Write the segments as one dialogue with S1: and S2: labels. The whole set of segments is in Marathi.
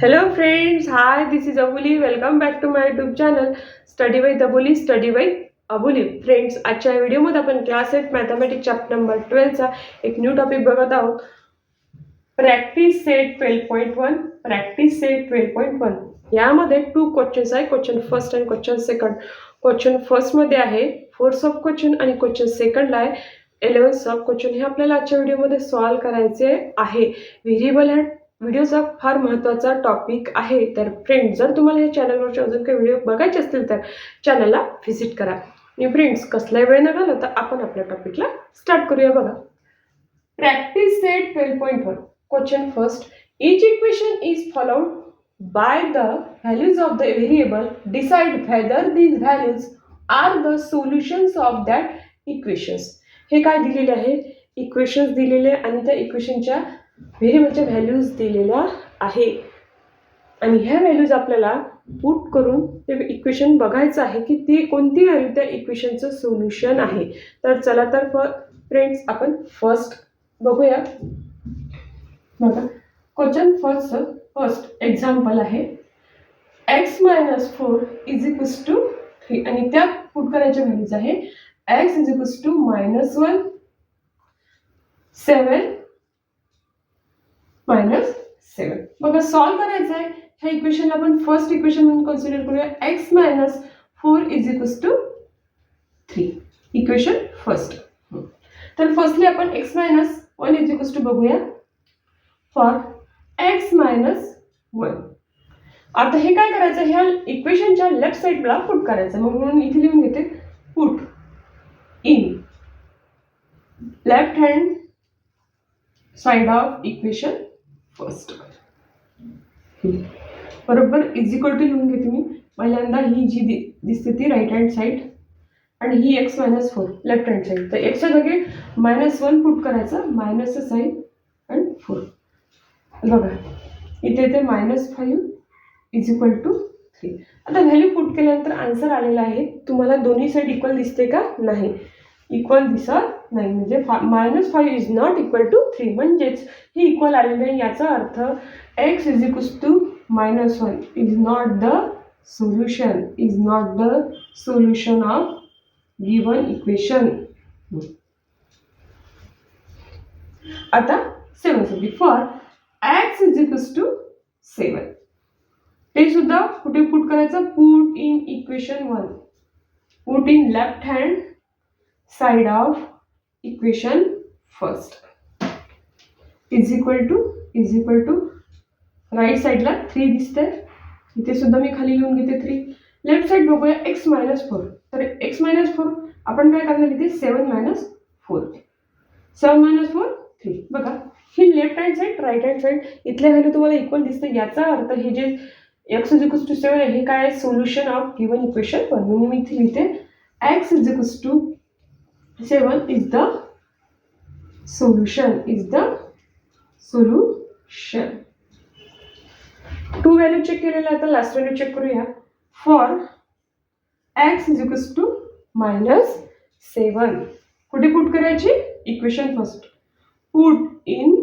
S1: Hello friends, hi, this is Abuli. Welcome back to my YouTube channel Study by Abuli, Study by Abuli. Friends, आजच्या व्हिडिओमध्ये आपण क्लास 8 मॅथमॅटिक्स चॅप्टर नंबर 12 चा एक न्यू टॉपिक बघत आहोत. Practice set 12.1. प्रॅक्टिस सेट 12.1 यामध्ये 2 क्वेश्चन्स आहे. क्वेश्चन फर्स्ट आणि क्वेश्चन सेकंड. क्वेश्चन फर्स्ट मध्ये आहे 4 सब क्वेश्चन आणि क्वेश्चन सेकंडला आहे 11 सब क्वेश्चन. हे आपल्याला आजच्या व्हिडिओमध्ये सॉल्व्ह करायचे आहे. व्हेरिएबल हा व्हिडिओचा फार महत्त्वाचा टॉपिक आहे. तर फ्रेंड्स, जर तुम्हाला या चॅनलवरचे अजून काही व्हिडिओ बघायचे असतील तर चॅनलला व्हिजिट करा. आणि फ्रेंड्स, कसलाही वेळ न घालवता आपण आपल्या टॉपिकला स्टार्ट करूया. बघा, practice set 12.1. Question first. Each equation is followed by the values of the variable. Decide whether these values are the solutions of that equations. हे काय दिलेले आहे? इक्वेशन्स दिलेले आणि त्या इक्वेशनच्या व्हेरिएबलच्या व्हॅल्यूज दिलेल्या आहे आणि ह्या व्हॅल्यूज आपल्याला पुट करून ते इक्वेशन बघायचं आहे की ती कोणती व्हॅल्यू त्या इक्वेशनचं सोल्युशन आहे. तर चला तर फ्रेंड्स, आपण फर्स्ट बघूया. बघा, क्वेश्चन फर्स्ट एक्झाम्पल आहे x - 4 = 3 आणि त्या पुट करायच्या व्हॅल्यूज आहे x = -1 7 -7. बघा, सॉल्व्ह करायचं आहे. ह्या इक्वेशनला आपण फर्स्ट इक्वेशन म्हणून कन्सिडर करूया. x - 4 = 3. Equation first. तर फर्स्टली आपण x - 1 = बघूया फॉर x - 1. आता हे काय करायचं, ह्या इक्वेशनच्या लेफ्ट साइडला पुट करायचं. मग म्हणून इथे लिहून घेते put in left hand side of equation first. बरोबर = लिहून घेते मी. पहिल्यांदा ही जी दिसते ती राईट हँड साइड आणि ही x - 4 लेफ्ट हँड साइड. तर x च्या जागी -1 पुट करायचं, मायनसचं साईन आणि 4. बघा, इथे येते -5 = 3. आता व्हॅल्यू पुट केल्यानंतर आन्सर आलेला आहे. तुम्हाला दोन्ही साईड इक्वल दिसते का? नाही, इक्वल दिसत नाही. म्हणजे -5 इज नॉट इक्वल टू 3. म्हणजेच ही इक्वल आलेली नाही. याचा अर्थ x = -1 is not the solution of given equation. आता 7 साठी फॉर x = 7. ते सुद्धा कुठे पुट करायचं? Put in equation 1. Put in left hand side of equation first. Is two right साइडला 3 दिसतंय. इथे सुद्धा मी खाली लिहून घेते 3. लेफ्ट साइड बघूया x - 4. तर x - 4 आपण काय करणार इथे? 7 - 4. 7 - 4 3. बघा, ही left hand side right hand side इथल्या व्हॅल्यू तुम्हाला इक्वल दिसते. याचा अर्थ हे जे x = 7 आहे हे काय? Solution of given equation 1. म्हणून मी इथे लिहिते x = 7 is the solution. 2 value check केलेल्या. आता लास्ट व्हॅल्यू चेक करूया. फॉर x = -7 कुठे पुट करायची? Equation first. Put in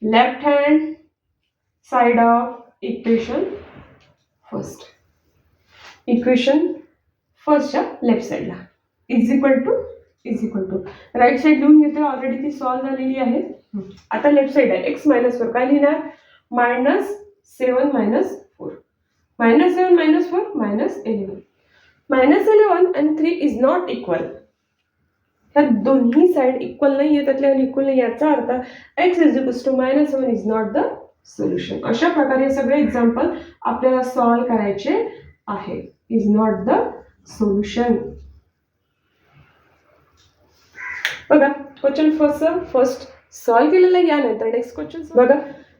S1: left hand side of equation first. Equation फर्स्टच्या लेफ्ट साइडला is equal to right side लिहून घेते. ऑलरेडी ती सॉल्व्ह झालेली आहे. आता लेफ्ट साइड आहे x - 4. काय लिहिणार? -7 - 4 -7 - 4 -11. -11 आणि 3 इज नॉट इक्वल. ह्या दोन्ही साइड इक्वल नाही आहे, त्यातल्या इक्वल नाही. याचा अर्थ x = -7 is not the solution. अशा प्रकारे सगळे एक्झाम्पल आपल्याला सॉल्व्ह करायचे आहे. Is not the solution. बघा, क्वेश्चन फर्स्ट सॉल्व्ह केलेला. यानंतर नेक्स्ट क्वेश्चन बघा.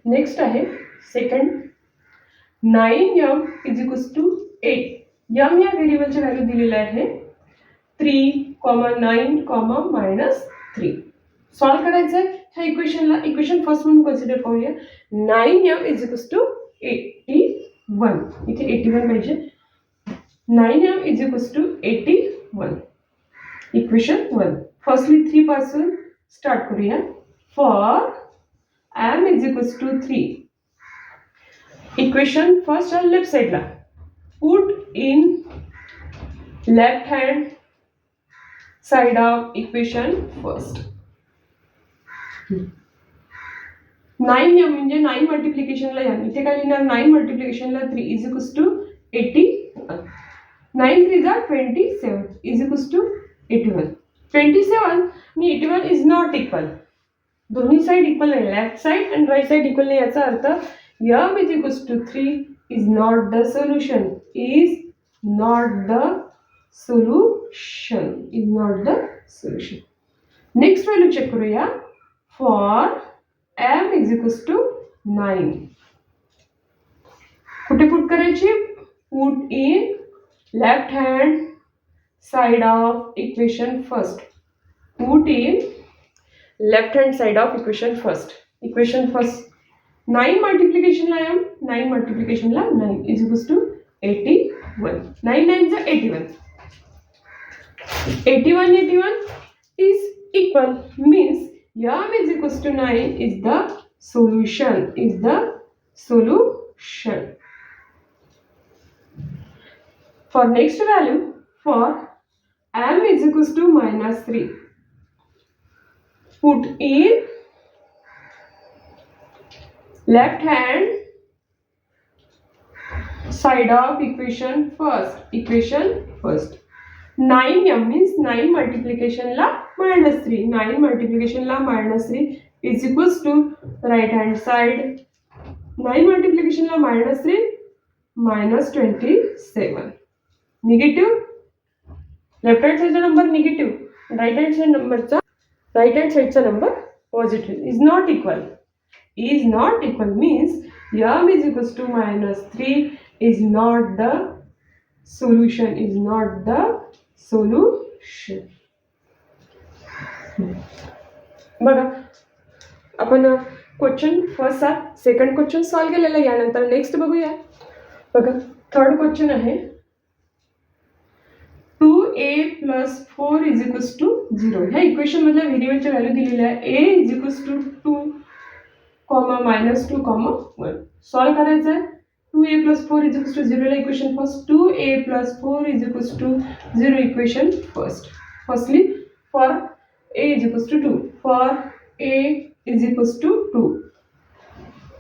S1: नेक्स्ट आहे सेकंड. 9m = 8. m या व्हेरिएबलची व्हॅल्यू दिलेली आहे 3, 9, -3. सॉल्व्ह करायचं आहे. ह्या इक्वेशनला इक्वेशन फर्स्ट म्हणून कन्सिडर करूया. 9m = 81. इथे 81 पाहिजे. 9m = 81. इक्वेशन 1. फर्स्टली 3 पासून स्टार्ट करूया. फॉर m = 3 इक्वेशन फर्स्ट आहे लेफ्ट साईडला. Put in left hand side of equation first. 9m म्हणजे 9 मल्टिप्लिकेशनला m. इथे काय लिहिणार? 9 मल्टिप्लिकेशनला 3 इज इक्वल्स टू 81. 9 3 जा 27 इज इक्वल्स टू 81. 27 आणि 81 इज नॉट इक्वल. दोन्ही साइड इक्वल नाही, लेफ्ट साइड आणि राईट साइड इक्वल नाही. याचा अर्थ m is equals to 3 is not the solution. Is not the solution. Is not the solution. Next value check करूया. For m is equals to 9. कुठे पुट करायची? Put in left hand side of equation first. Put in left hand side of equation first. Equation first 9 मल्टिप्लिकेशनला m, 9 मल्टिप्लिकेशनला 9 इज इक्वल्स टू 81. 9 9 जा 81. 81 is equal, means m is equals to 9 is the solution. Is the solution. For next value, for m is equals to minus 3. Put in left hand side of equation first. Equation first. 9m means 9 multiplication la minus 3. 9 multiplication la minus 3 is equals to right hand side. 9 multiplication la minus 3 minus 27. Negative. Left hand side number negative. Right hand side number positive. Is not equal. Is not equal means m is equals to minus 3 is not the solution. Is not the solution. बघा आपण question first second question solve केलेला. यानंतर नेक्स्ट बघूया. बघा थर्ड क्वेश्चन आहे. 2a plus 4 is equals to 0. ह्या इक्वेशन मधल्या व्हेरिएबलच्या व्हॅल्यू दिलेल्या आहे. a is equals to 2, minus 2, 1. Solve करायचं आहे. 2a plus 4 is equals to 0 ला equation first. 2a plus 4 is equals to 0 equation first. Firstly, for a is equals to 2. For a is equals to 2.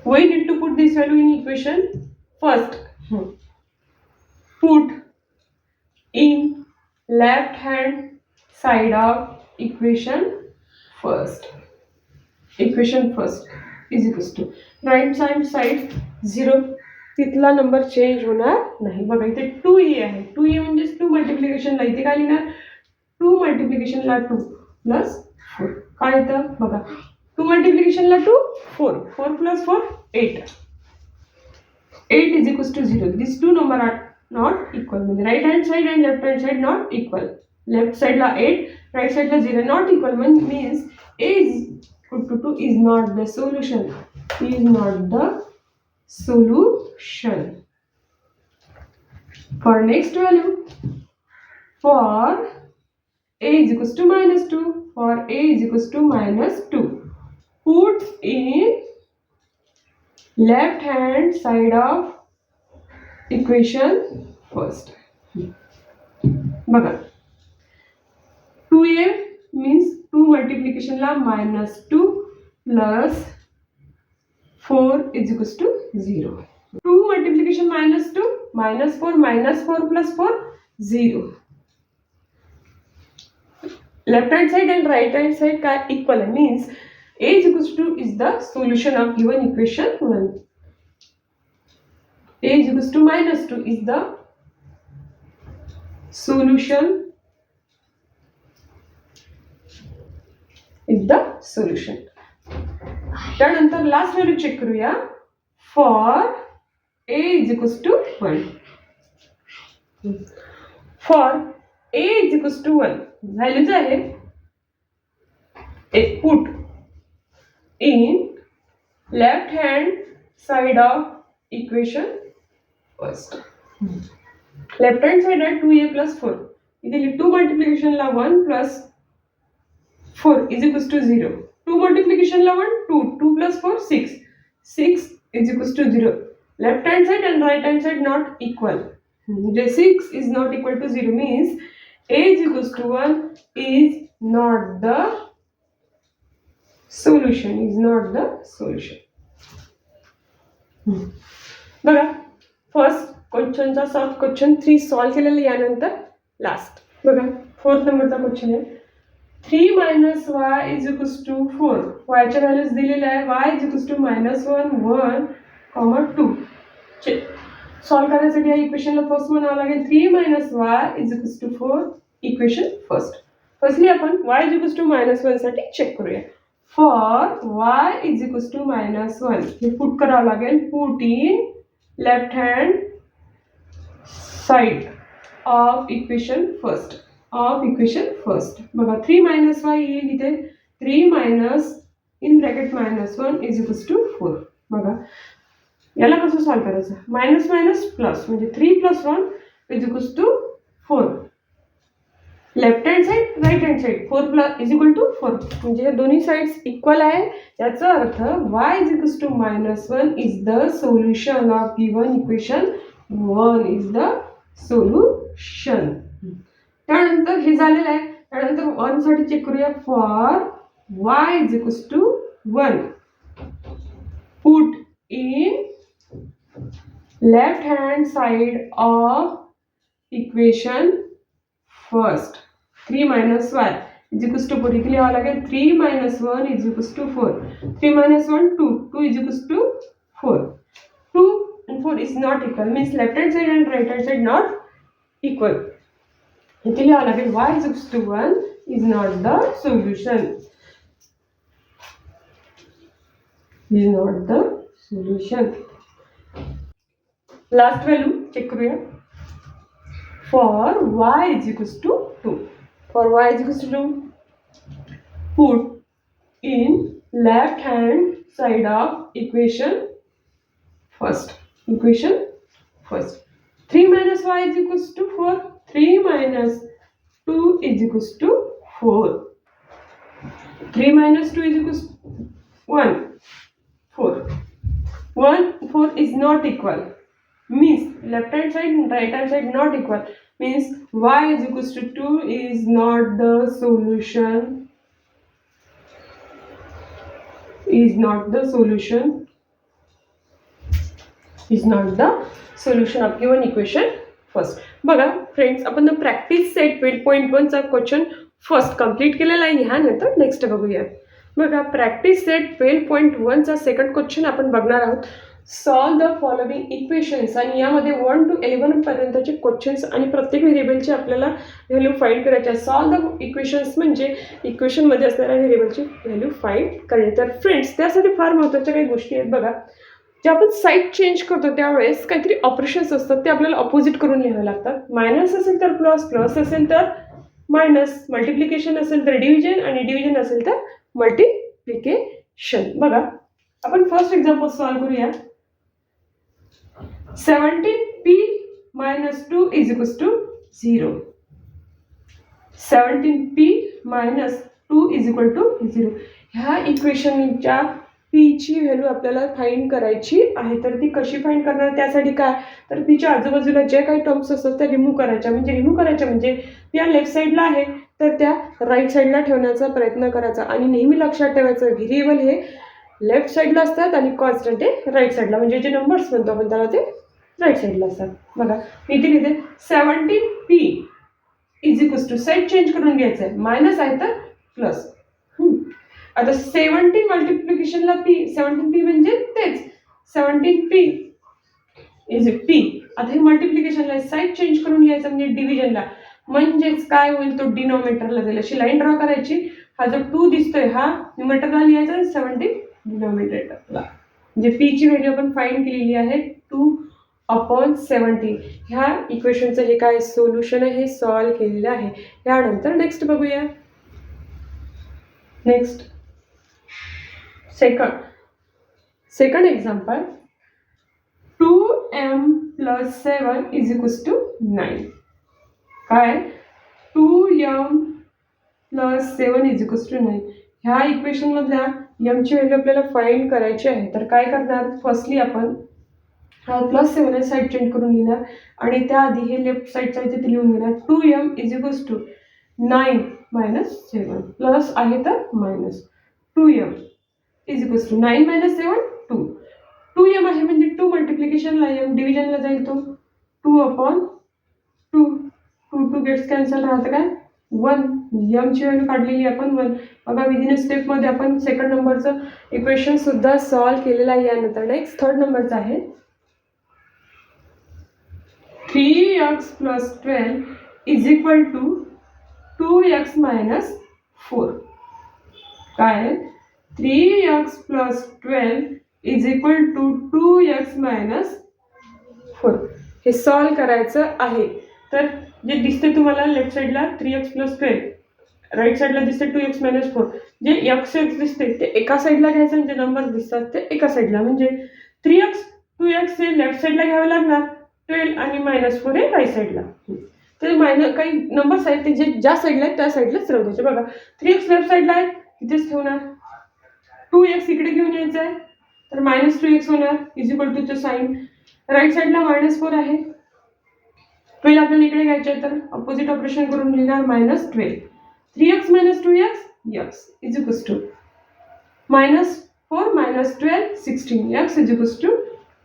S1: We need to put this value in equation first. Put in left hand side of equation first. Equation first is equals to right hand side 0. तिथला नंबर चेंज होणार नाही. बघा इथे 2a आहे. 2a म्हणजे 2 मल्टिप्लिकेशनला इथे काय लिहिणार? 2 मल्टिप्लिकेशनला 2 प्लस 4. काय येतं बघा? 2 मल्टिप्लिकेशनला 2 4. 4 plus 4 8. 8 is equals to 0. These two number are not equal. म्हणजे right hand side and left hand side not equal. Left side ला 8, right side ला 0. Not equal means a is equal to 2 is not the solution. Is not the solution. For next value, for a is equals to minus 2. For a is equals to minus 2. Put in left hand side of equation first. बघा 2a means 2 multiplication ला minus 2 plus 4 is equals to 0. 2 multiplication minus 2 minus 4 plus 4 0. Left hand side and right hand side का equal means a is equals to is the solution of given equation 1. A is equals to minus 2 is the solution. Is the solution. त्यानंतर लास्ट व्हॅल्यू चेक करूया. For a is equals to 1. For a is equals to 1 values आहे. Put in left hand side of equation first. Left hand side आहे 2a plus 4. इथे 2 मल्टिप्लिकेशनला 1 plus 4 is equals to 0. 2 multiplication ला 1 2 plus 4 6 is equals to 0. Left hand side and right hand side not equal. म्हणजे 6 is not equal to 0 means a is equals to 1 is not the solution, is not the solution. बघा, फर्स्ट क्वेश्चनचा सॉल्व क्वेश्चन 3 सॉल्व केलेलं, यानंतर लास्ट बघा 4th नंबरचा क्वेश्चन आहे. 3 minus y is equals to 4. y च्या व्हॅल्यूज दिलेल्या आहे. y is equals to -1, 1, 2. Solve करण्यासाठी या इक्वेशनला फर्स्ट म्हणावं लागेल. 3 minus y is equals to 4 equation first. Firstly आपण y is equals to -1 साठी चेक करूया. For y is equals to -1 हे पुट करावं लागेल. Put in left hand side of equation first. बघा 3 minus y येईल इथे. 3 minus in bracket -1 is equals to 4. बघा याला कसं सॉल्व करायचं. मायनस मायनस प्लस म्हणजे 3 + 1 is equals to 4. Left hand side right hand side 4 is equal to 4 म्हणजे दोन्ही साइड्स इक्वल आहे. याचा अर्थ y is equals to -1 is the solution of given equation. 1 is the solution. त्यानंतर हे झालेलं आहे. त्यानंतर 1 साठी चेक करूया. For y is equals to 1 put in left hand side of equation first. 3 minus y is equals to 4 इथे लिहावं लागेल. 3 minus 1 is equals to 4. 3 minus 1 2 is equals to 4. 2 and 4 is not equal means left hand side and right hand side not equal. इथे लिहावं लागेल y is equals to 1 is not the solution. Is not the solution. Last value check करूया. For y is equals to 2. For y is equals to 2, put in left hand side of equation first. 3 minus y is equals to 4. 3 minus 2 is equals to 4. 3 minus 2 is equals to 1. 4. 1, 4 is not equal. Means left hand side and right hand side not equal. Means y is equals to 2 is not the solution. Is not the solution of given equation first. बघा फ्रेंड्स, आपण प्रॅक्टिस सेट 12.1 चा क्वेश्चन फर्स्ट कंप्लीट केलेला आहे. ह्यानंतर नेक्स्ट बघूया. बघा प्रॅक्टिस सेट 12.1 चा सेकंड क्वेश्चन आपण बघणार आहोत. Solve the following equations. आणि यामध्ये 1 to 11 पर्यंतचे क्वेश्चन्स आणि प्रत्येक व्हेरिएबलची आपल्याला व्हॅल्यू फाइंड करायची आहे. सॉल्व द इक्वेशन्स म्हणजे इक्वेशनमध्ये असणाऱ्या व्हेरिएबलची व्हॅल्यू फाइंड करणे. तर फ्रेंड्स त्यासाठी फार महत्त्वाच्या काही गोष्टी आहेत. बघा जे आपण साईड चेंज करतो त्यावेळेस काहीतरी ऑपरेशन्स असतात ते आपल्याला अपोजिट करून लिहावे लागतात. मायनस असेल तर प्लस, प्लस असेल तर मायनस, मल्टिप्लिकेशन असेल तर डिव्हिजन आणि डिव्हिजन असेल तर मल्टिप्लिकेशन. बघा आपण फर्स्ट एक्झाम्पल सॉल्व करूया. 17p minus 2 is equals to 0. 17p minus 2 is equal to 0. ह्या इक्वेशनच्या p ची व्हॅल्यू आपल्याला फाइंड करायची आहे. तर ती कशी फाइंड करणार, त्यासाठी काय तर p च्या आजूबाजूला जे काही टर्म्स असतात त्या रिमूव्ह करायच्या. म्हणजे या लेफ्ट साईडला आहे तर त्या राईट साईडला ठेवण्याचा प्रयत्न करायचा. आणि नेहमी लक्षात ठेवायचं व्हेरिएबल हे लेफ्ट साईडला असतात आणि कॉन्स्टंट हे राईट साईडला. म्हणजे जे नंबर्स म्हणतो आपण त्याला ते राईट साईडला असतात. बघा इथे लिहिते 17p is equals to side change करून घ्यायचं आहे. मायनस आहे तर प्लस. आता 17 मल्टिप्लिकेशनला p, 17p म्हणजे तेच 17p इज p. आता हे मल्टिप्लिकेशनला साईड चेंज करून घ्यायचं म्हणजे डिव्हिजनला. म्हणजेच काय होईल तो डिनॉमिनेटरला जाईल. अशी लाईन ड्रॉ करायची. हा जो 2 दिसतोय हा न्यूमरेटरला लिहायचा, 17 डिनॉमिनेटरला. म्हणजे p ची व्हॅल्यू आपण फाइंड केलेली आहे 2/17. ह्या इक्वेशनचं हे काय सोल्युशन आहे हे सॉल्व केलेलं आहे. यानंतर नेक्स्ट बघूया. Next second example. 2m + 7 is equals to 9. काय 2m + 7 इज इक्वल्स टू 9. ह्या इक्वेशन मधल्या m ची व्हॅल्यू आपल्याला फाइंड करायची आहे. तर काय करणार, फर्स्टली आपण हा +7 आहे, साईड चेंज करून लिहिणार आणि त्याआधी हे लेफ्ट साईडचा आहे तिथे लिहून घेणार. 2m = 9 - 7 प्लस आहे तर मायनस 2m = 9 - 7 2. 2m आहे म्हणजे 2 मल्टिप्लिकेशनला m डिव्हिजनला जाईल तो 2/2. 2 गेट्स कॅन्सल राहतं काय 1. m ची व्हॅल्यू काढलेली आपण 1. बघा विदिन स्टेपमध्ये आपण सेकंड नंबरचं इक्वेशन सुद्धा सॉल्व्ह केलेलं आहे. यानंतर नेक्स्ट थर्ड नंबरचं आहे 3x + 12 = 2x - 4. काय आहे 3x + 12 = 2x - 4. हे सॉल्व्ह करायचं आहे. तर जे दिसते तुम्हाला लेफ्ट साईडला 3x + 12, राईट साईडला दिसते 2x - 4. जे x दिसते ते एका साईडला घ्यायचं आणि जे नंबर दिसतात ते एका साईडला. म्हणजे 3x 2x हे लेफ्ट साईडला घ्यावे लागणार, 12 आणि -4 हे राईट साईडला. तर काही नंबर्स आहेत ते जे ज्या साईडला आहेत त्या साईडलाच राहू द्यायचे. बघा 3x लेफ्ट साईडला आहे तिथेच ठेवणार, 2x इकडे घेऊन यायचं आहे तर -2x होणार = साईन. राईट साईडला -4 आहे, 12 आपल्याला इकडे घ्यायचे आहे तर अपोजिट ऑपरेशन करून लिहिणार -12. 3x - 2x x = -4 - 12 16 x =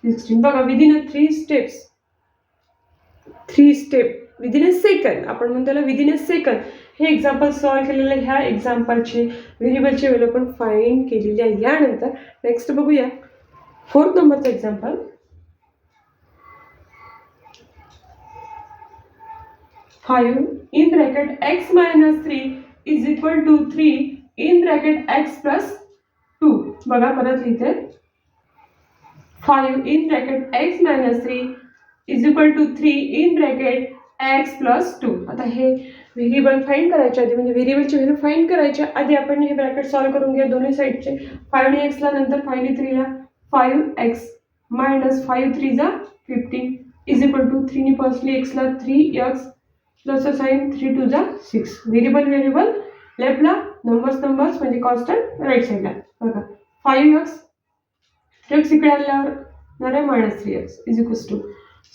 S1: 16. बघा within 3 step within a second, आपण म्हणतो त्याला विदिन अ सेकंड हे एक्झाम्पल सॉल्व्ह केलेलं आहे. ह्या एक्झाम्पलचे व्हेरिएबलची व्हॅल्यू आपण फाइंड केलेली आहे. यानंतर नेक्स्ट बघूया 4th नंबरचं एक्झाम्पल. 5 (x - 3 = 3 (x + 2). बघा परत लिहिते 5 (x - 3 = 3 (x + 2). आता हे व्हेरिएबल फाइंड करायच्या आधी म्हणजे व्हेरिएबलची व्हॅल्यू फाइंड करायच्या आधी आपण हे ब्रॅकेट सॉल्व्ह करून घ्या दोन्ही साईडचे. 5 ने x ला नंतर 5 ने 3 ला 5x - 5 3 = 15 = 3 ने फर्स्टली x ला 3x प्लस साइन 3 2 = 6. व्हेरिएबल लेफ्टला, नंबर्स म्हणजे कॉन्स्टंट राईट साईडला. बघा 5x 3x इकडे आल्यावर येणार -3x =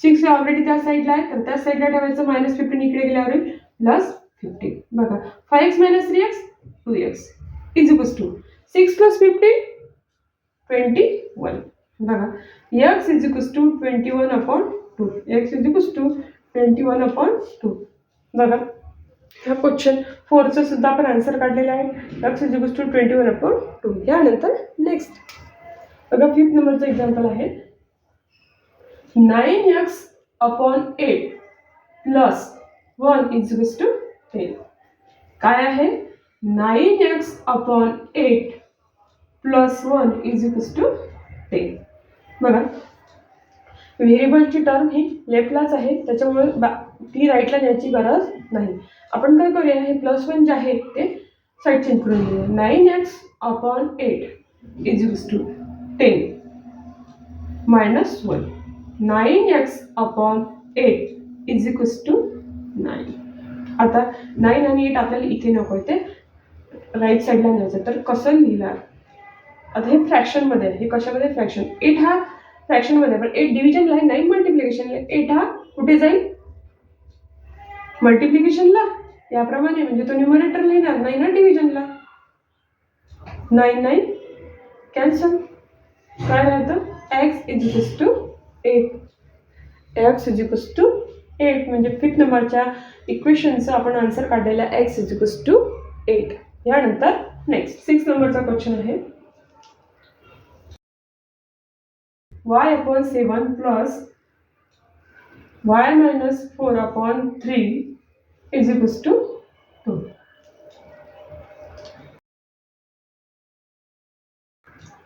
S1: 6 ऑलरेडी त्या साईडला आहे तर त्या साईडला ठेवायचं, -15 इकडे गेल्यावर +15. बघा 5x - 3x 2x = 6 + 15 21. बघा x = 21/2. x = 21/2. बघा हा क्वेश्चन 4चं सुद्धा आपण आन्सर काढलेला आहे. x = 21/2. यानंतर नेक्स्ट बघा 5th नंबरचं एक्झाम्पल आहे 9x / 8 + 1 = 10. काय आहे 9x / 8 + 1 = 10. बघा व्हेरिएबलची टर्म ही लेफ्टलाच आहे त्याच्यामुळे ती राईटला न्यायची गरज नाही. आपण काय करूया, हे +1 जे आहे ते साईड चेंज करून घेऊया. 9x / 8 = 10 - 1. 9x / 8 = 9. आता 9 आणि 8 आपल्याला इथे नको आहे, ते राईट साईडला न्यायचं. तर कसं लिहिणार, आता हे फ्रॅक्शनमध्ये आहे, हे कशामध्ये फ्रॅक्शन. 8 हा फ्रॅक्शनमध्ये पण 8 डिव्हिजनला आहे, 9 मल्टिप्लिकेशनला. 8 हा कुठे जाईल मल्टिप्लिकेशनला याप्रमाणे, म्हणजे तो न्यूमरेटर लिहिणार, 9 हा डिव्हिजनला. 9 9 कॅन्सल, काय राहतं x = 8. x = 8 म्हणजे 5th नंबरच्या इक्वेशनचं आपण आन्सर काढलेला x = 8. यानंतर नेक्स्ट 6th नंबरचा क्वेश्चन आहे y/7 + y - 4/3 = 2.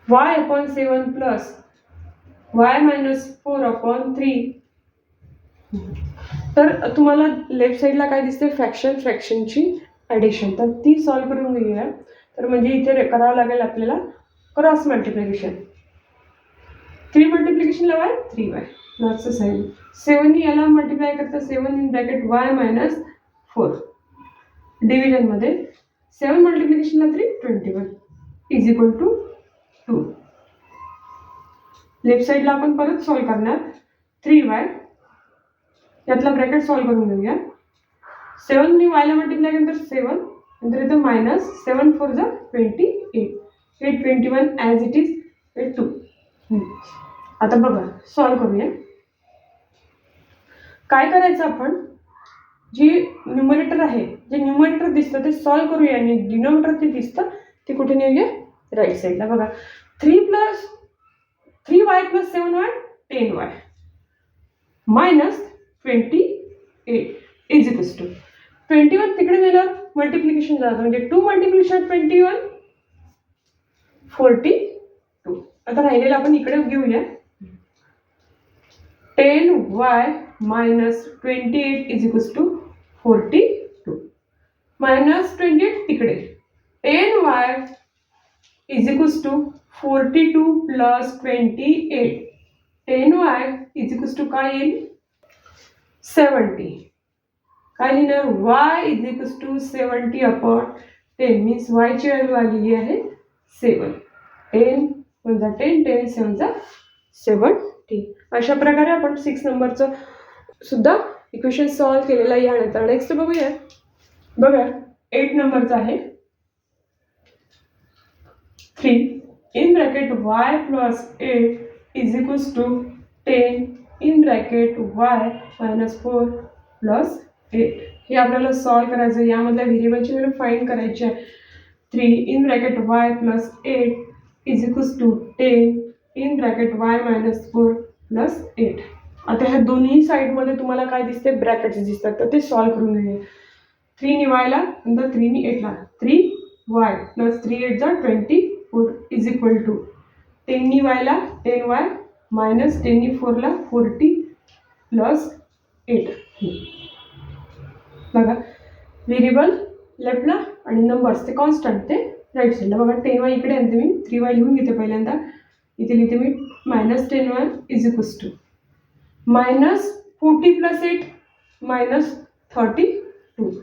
S1: y/7 + y - 4/3. तर तुम्हाला लेफ्ट साईडला काय दिसते फ्रॅक्शनची ॲडिशन, तर ती सॉल्व्ह करून घेऊया. तर म्हणजे इथे करावं लागेल आपल्याला cross multiplication. 3 multiplication y 3y नॉटचं साईन. 7 ने याला मल्टिप्लाय करता 7 y - 4 डिव्हिजनमध्ये 7 मल्टिप्लिकेशनला 3 21 = 2. लेफ्ट साईडला आपण परत सॉल्व्ह करणार. 3y यातला ब्रॅकेट सॉल्व्ह करून घेऊया. 7 नी y ला मल्टिप्लाय केल्यानंतर 7, नंतर इथं मायनस 7 4 जा 28, 821 ॲज इट इज 2. आता बघा सॉल्व्ह करूया. काय करायचं आपण, जी न्यूमरेटर आहे, जे न्यूमरेटर दिसतं ते सॉल्व्ह करूया आणि डिनोमिनेटर ते दिसतं ते कुठे नेऊया, राईट साईडला. बघा 3y + 7y 10y minus 28 is equals to 21 तिकडे नेलं मल्टिप्लिकेशन जातं, म्हणजे 2 मल्टिप्लिकेशन 21 42. आता राहिलेलं आपण इकडे घेऊया. 10y minus 28 is equals to 42 minus 28 तिकडे 10y is equals to 42 plus 28. 10y is equals to काय येईल, 70. काय लिहिणार, y is equals to 70 upon 10 means y ची व्हॅल्यू आलेली आहे 7. 10 1 जा 10, 10 7 जा 70. अशा प्रकारे आपण 6 नंबरचं सुद्धा इक्वेशन सॉल्व्ह केलेलं आहे. यानंतर नेक्स्ट बघूया. बघा 8 नंबरचं आहे. 3 in bracket y plus 8 is equals to 10 in bracket y minus 4 plus 8. हे आपल्याला सॉल्व्ह करायचं आहे. यामधल्या व्हेरिएबलची व्हॅल्यू फाइंड करायची आहे. 3 in bracket y plus 8 is equals to 10 in bracket y minus 4 plus 8. आता ह्या दोन्ही साईडमध्ये तुम्हाला काय दिसते, ब्रॅकेट्स दिसतात, तर ते सॉल्व्ह करून घेऊया. 3 नी y ला नंतर 3 नी 8 ला 3y प्लस 3 8 जा 24 इज इक्वल टू 10 नी y ला 10y मायनस 10 नी 4 ला 40 प्लस 8. बघा व्हेरिएबल लेफ्टला आणि नंबर्स ते कॉन्स्टंट ते राईट साईडला. बघा 10y इकडे आणते मी, 3y लिहून घेते पहिल्यांदा. इथे लिहिते मी minus 10y is equals to minus 40 plus 8 minus 32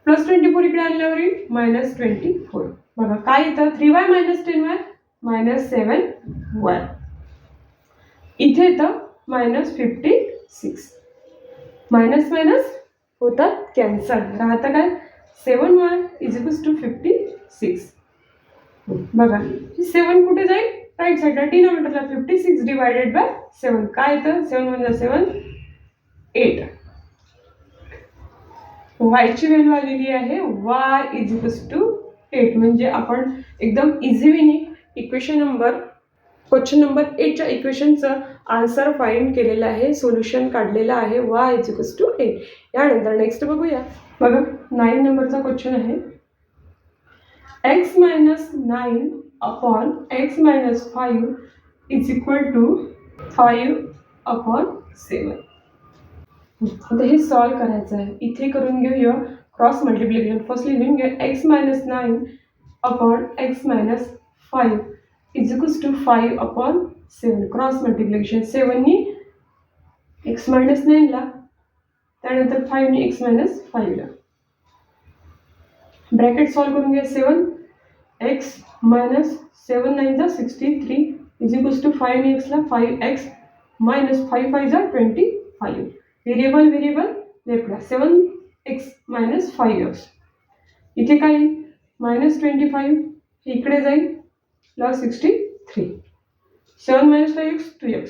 S1: plus 24 इकडे आणल्यावर मायनस 24. बघा काय येतं, 3y minus 10y minus 7y. इथे येतं मायनस 56. मायनस मायनस होतात कॅन्सल, राहतं काय 7y इज इक्वल्स टू 56. बघा 7 कुठे जाईल, राईट साईडला डिनोमिनेटरला. 56 डिवायडेड बाय 7 काय येतं, 7 1 7 8. y ची व्हॅल्यू आलेली आहे y इज इक्वल्स टू 8. म्हणजे आपण एकदम इझिली क्वेश्चन नंबर 8 च्या इक्वेशनचं आन्सर फाइंड केलेलं आहे, सोल्युशन काढलेलं आहे y इज इक्वल्स टू 8. यानंतर नेक्स्ट बघूया. बघा 9 नंबरचा क्वेश्चन आहे. x minus 9 upon x minus 5 is equal to 5 upon 7. आता हे सॉल्व्ह करायचं आहे. इथे करून घेऊया क्रॉस मल्टिप्लिकेशन. फर्स्टली लिहून घ्या x minus 9 upon x minus 5 is equals to 5 upon 7. Cross multiplication. 7 नी x मायनस 9 ला, त्यानंतर 5 नी x मायनस 5 ला. ब्रॅकेट सॉल्व्ह करून घ्या. 7x मायनस 7 9 जा 63 इज इक्वल्स टू 5 नी x ला 5x मायनस 5 5 जा 25. व्हेरिएबल लेफ्टला 7x मायनस 5x. इथे काय मायनस 25 इकडे जाईल plus 63. 7 minus 5x 2x.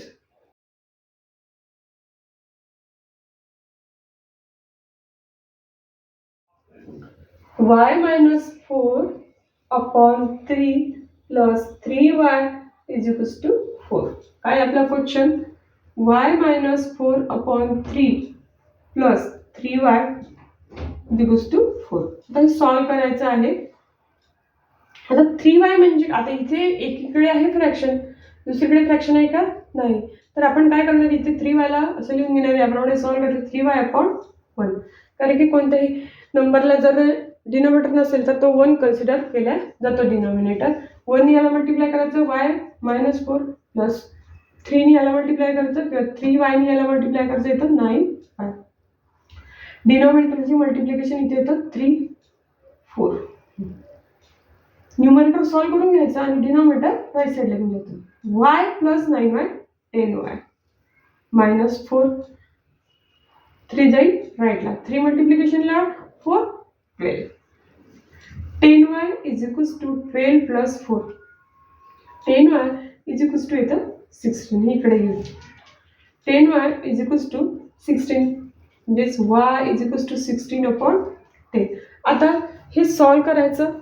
S1: y minus 4 upon 3 plus 3y is equals to 4. काय आपला question, y minus 4 upon 3 plus 3y is equals to 4. आता सॉल्व्ह करायचं आहे. आता 3y म्हणजे आता इथे एकीकडे आहे फ्रॅक्शन, दुसरीकडे फ्रॅक्शन आहे का, नाही. तर आपण काय करणार, इथे 3y ला असं लिहून घेणार. याप्रमाणे सॉल्व्ह करते 3y अपॉन 1. कारण की कोणत्याही नंबरला जर डिनोमिनेटर नसेल तर तो 1 कन्सिडर केला जातो डिनोमिनेटर. 1 याला मल्टिप्लाय करायचं y मायनस 4 प्लस 3 याला मल्टिप्लाय करायचं किंवा 3y याला मल्टिप्लाय करायचं येतं 9y. डिनोमिनेटरची मल्टिप्लिकेशन इथे येतं 3 4. न्यूमरेटर सॉल्व्ह करून घ्यायचं आणि डिनोमिनेटर राईट साईडला घेऊन जातो. Y plus 9y 10y minus 4 3 जाईल राईटला 3 मल्टिप्लिकेशनला 4 12 10y is equals to 12 plus 4 10y is equals to येतं 16 इकडे घेऊ 10y इज इक्वल्स टू 16 म्हणजेच y is equals to 16 upon 10. आता हे सॉल्व करायचं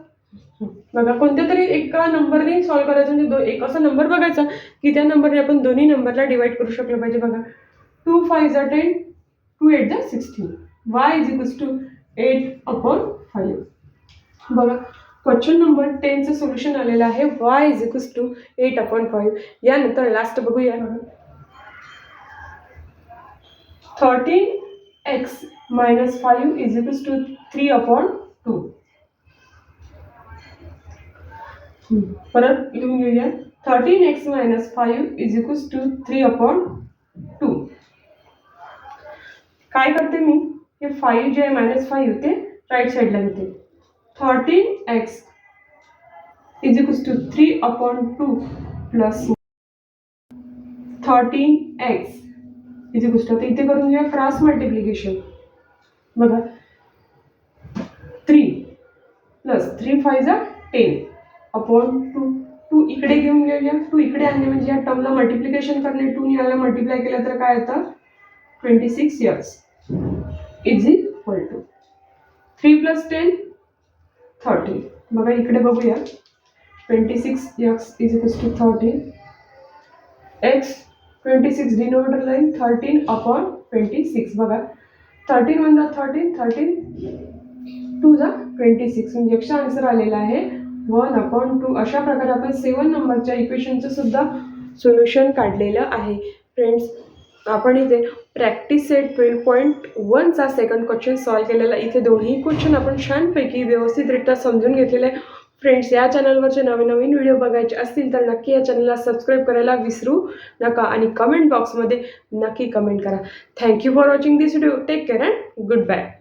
S1: बघा कोणत्या तरी एका नंबरने सॉल्व करायचं म्हणजे एक असा नंबर बघायचा की त्या नंबरने आपण दोन्ही नंबरला डिवाइड करू शकलो पाहिजे. बघा 2 5 जा 10 2 8 जा 16 y is equals to 8 upon 5. बघा क्वेश्चन नंबर 10चं सोल्युशन आलेलं आहे y is equals to 8 upon 5. यानंतर लास्ट बघूया 13x minus 5 is equals to 3 upon 2. परत लिहून घेऊया 13x minus 5 is equals to 3 upon 2. काय करते मी हे 5 जे आहे मायनस 5 ते राईट साईडला घेते 13x is equals to 3 upon 2 plus 13x is equals to आता इथे करून घेऊया क्रॉस मल्टिप्लिकेशन. बघा 3 प्लस 3 5 जा 10 अपॉन 2 इकडे घेऊन घेऊया 2 इकडे आणले म्हणजे या टर्मला मल्टिप्लिकेशन करणे 2 याला मल्टिप्लाय केलं तर काय येतं 26 years is equal to 3 plus 10 30. बघा इकडे बघूया 26 years is equal to 30 x 26 denominator line 13 upon 26. बघा 13 1 जा 13 13 2 जा 26 म्हणजे एक्स्ट्रा आन्सर आलेला आहे 1 अपॉन 2. अशा प्रकारे आपण 7 नंबरच्या इक्वेशनचं सुद्धा सोल्युशन काढलेलं आहे. फ्रेंड्स आपण इथे प्रॅक्टिस सेट 12.1चा सेकंड क्वेश्चन सॉल्व केलेला. इथे दोन्ही क्वेश्चन आपण छानपैकी व्यवस्थितरित्या समजून घेतलेले आहे. फ्रेंड्स या चॅनलवरचे नवीन नवीन व्हिडिओ बघायचे असतील तर नक्की या चॅनलला सबस्क्राईब करायला विसरू नका आणि कमेंट बॉक्समध्ये नक्की कमेंट करा. Thank you for watching this video. Take care and good bye.